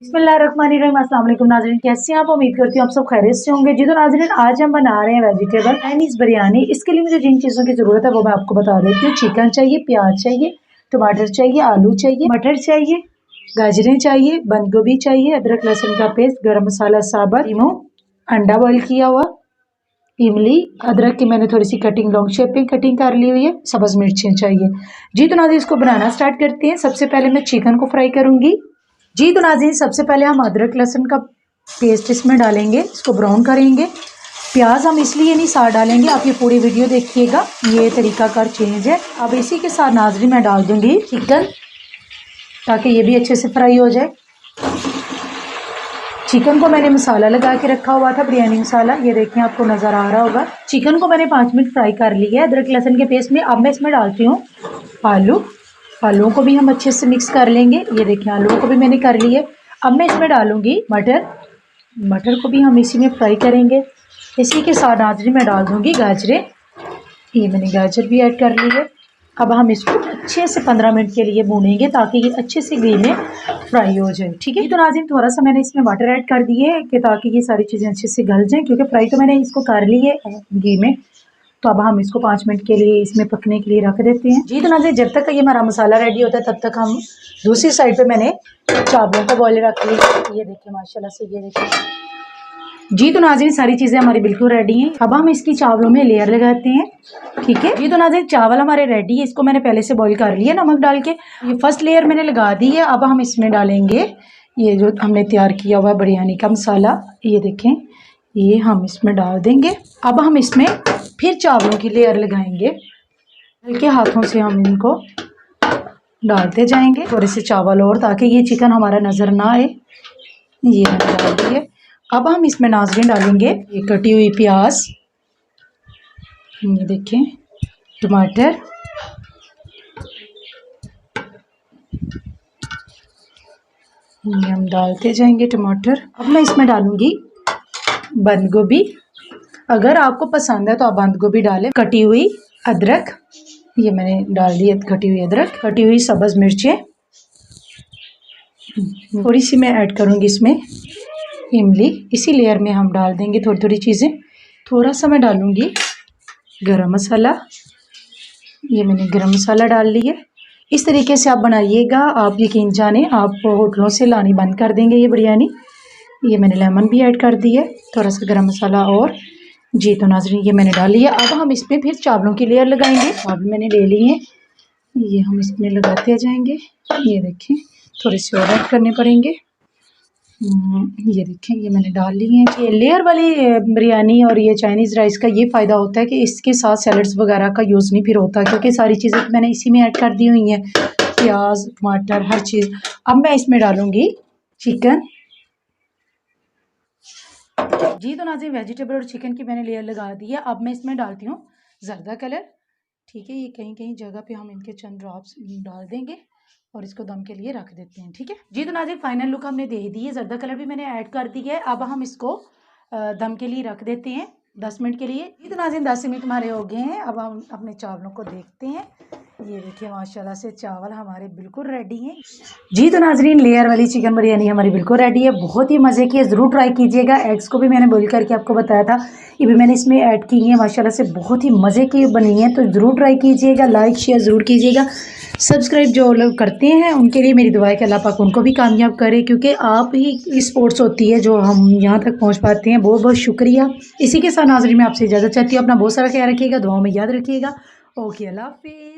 बिस्मिल्लाहिर्रहमानिर्रहीम। अस्सलाम वालेकुम नाज़रीन, कैसे हैं आप? उम्मीद करती हूँ आप सब खैरियत से होंगे। जी तो नाज़रीन, आज हम बना रहे हैं वेजिटेबल चाइनीज़ बिरयानी। इसके लिए मुझे जिन चीज़ों की ज़रूरत है वो मैं आपको बता देती हूँ। चिकन चाहिए, प्याज चाहिए, टमाटर चाहिए, आलू चाहिए, मटर चाहिए, गाजरें चाहिए, बंद गोभी चाहिए, अदरक लहसुन का पेस्ट, गरम मसाला साबुत, लीमू, अंडा बॉयल किया हुआ, इमली, अदरक की मैंने थोड़ी सी कटिंग लॉन्ग शेप में कटिंग कर ली हुई है, सब्ज़ मिर्चें चाहिए। जी तो नाज़रीन, इसको बनाना स्टार्ट करते हैं। सबसे पहले मैं चिकन को फ्राई करूँगी। जी तो नाज़रीन, सबसे पहले हम अदरक लहसुन का पेस्ट इसमें डालेंगे, इसको ब्राउन करेंगे। प्याज हम इसलिए नहीं साथ डालेंगे, आप ये पूरी वीडियो देखिएगा, ये तरीकाकार चेंज है। अब इसी के साथ नाज़रीन मैं डाल दूंगी चिकन, ताकि ये भी अच्छे से फ्राई हो जाए। चिकन को मैंने मसाला लगा के रखा हुआ था, बिरयानी मसाला, ये देखें आपको नज़र आ रहा होगा। चिकन को मैंने 5 मिनट फ्राई कर लिया है अदरक लहसुन के पेस्ट में। अब मैं इसमें डालती हूँ आलू। आलूओं को भी हम अच्छे से मिक्स कर लेंगे। ये देखिए आलूओं को भी मैंने कर लिए। अब मैं इसमें डालूंगी मटर। मटर को भी हम इसी में फ्राई करेंगे। इसी के साथ नाज़रीन मैं डाल दूंगी गाजरें। ये मैंने गाजर भी ऐड कर ली है। अब हम इसको अच्छे से 15 मिनट के लिए भूनेंगे, ताकि ये अच्छे से घी में फ्राई हो जाए। ठीक है, तो नाज़रीन थोड़ा सा मैंने इसमें वाटर ऐड कर दिए है कि ताकि ये सारी चीज़ें अच्छे से गल जाएं, क्योंकि फ्राई तो मैंने इसको कर ली है घी में। तो अब हम इसको 5 मिनट के लिए इसमें पकने के लिए रख देते हैं। जी तो नाज़रीन, जब तक ये हमारा मसाला रेडी होता है तब तक हम दूसरी साइड पे मैंने चावलों को बॉयल रख लिया। ये देखिए माशाल्लाह से, ये देखिए। जी तो नाज़रीन, सारी चीज़ें हमारी बिल्कुल रेडी हैं। अब हम इसकी चावलों में लेयर लगाते हैं। ठीक है, जी तो नाज़रीन, चावल हमारे रेडी है। इसको मैंने पहले से बॉईल कर लिया नमक डाल के। ये फर्स्ट लेयर मैंने लगा दी है। अब हम इसमें डालेंगे ये जो हमने तैयार किया हुआ बिरयानी का मसाला। ये देखें, ये हम इसमें डाल देंगे। अब हम इसमें फिर चावलों की लेयर लगाएंगे। हल्के हाथों से हम इनको डालते जाएंगे, थोड़े से चावल और, ताकि ये चिकन हमारा नज़र ना आए। ये मैंने डाल दिए। अब हम इसमें नाज़रीन डालेंगे ये कटी हुई प्याज, ये देखें, टमाटर, ये हम डालते जाएंगे टमाटर। अब मैं इसमें डालूंगी बंद गोभी। अगर आपको पसंद है तो आप बंद गोभी डालें। कटी हुई अदरक, ये मैंने डाल दी है कटी हुई अदरक, कटी हुई सब्ज़ मिर्चें, थोड़ी सी मैं ऐड करूँगी इसमें इमली। इसी लेयर में हम डाल देंगे थोड़ी थोड़ी चीज़ें। थोड़ा सा मैं डालूँगी गरम मसाला, ये मैंने गरम मसाला डाल लिया। इस तरीके से आप बनाइएगा, आप यकीन जाने आप होटलों से लानी बंद कर देंगे ये बिरयानी। ये मैंने लेमन भी ऐड कर दी है, थोड़ा सा गरम मसाला और। जी तो नाज़रीन, ये मैंने डाल लिया। अब हम इसमें फिर चावलों की लेयर लगाएंगे। चावल मैंने ले लिए हैं, ये हम इसमें लगाते जाएंगे। ये देखें, थोड़े से और ऐड करने पड़ेंगे। ये देखें, ये मैंने डाल ली है। ये लेयर वाली बिरयानी और ये चाइनीज़ राइस का ये फ़ायदा होता है कि इसके साथ सैलड्स वगैरह का यूज़ नहीं फिर होता, क्योंकि सारी चीज़ें मैंने इसी में ऐड कर दी हुई हैं, प्याज, टमाटर, हर चीज़। अब मैं इसमें डालूँगी चिकन। जी तो नाज़रीन, वेजिटेबल और चिकन की मैंने लेयर लगा दी है। अब मैं इसमें डालती हूँ ज़र्दा कलर। ठीक है, ये कहीं कहीं जगह पे हम इनके चंद ड्रॉप्स डाल देंगे और इसको दम के लिए रख देते हैं। ठीक है, जी तो नाज़रीन, फाइनल लुक हमने दे दी है। ज़र्दा कलर भी मैंने ऐड कर दी है। अब हम इसको दम के लिए रख देते हैं 10 मिनट के लिए। जी तो नाज़रीन, 10 मिनट हमारे हो गए हैं। अब हम अपने चावलों को देखते हैं। ये देखिए माशाल्लाह से चावल हमारे बिल्कुल रेडी हैं। जी तो नाज़रीन, लेयर वाली चिकन बिरयानी हमारी बिल्कुल रेडी है। बहुत ही मज़े की है, ज़रूर ट्राई कीजिएगा। एग्स को भी मैंने बॉईल करके आपको बताया था, ये भी मैंने इसमें ऐड की है। माशाल्लाह से बहुत ही मज़े की बनी है, तो ज़रूर ट्राई कीजिएगा। लाइक शेयर ज़रूर कीजिएगा। सब्सक्राइब जो लोग करते हैं उनके लिए मेरी दुआ है कि अल्लाह पाक उनको भी कामयाब करे, क्योंकि आप ही स्पोर्ट्स होती है जो हम यहाँ तक पहुँच पाते हैं। बहुत बहुत शुक्रिया। इसी के साथ नाज़रीन, मैं आपसे इजाज़त चाहती हूँ। अपना बहुत सारा ख्याल रखिएगा, दुआओं में याद रखिएगा। ओके, अल्लाह हाफ़िज़।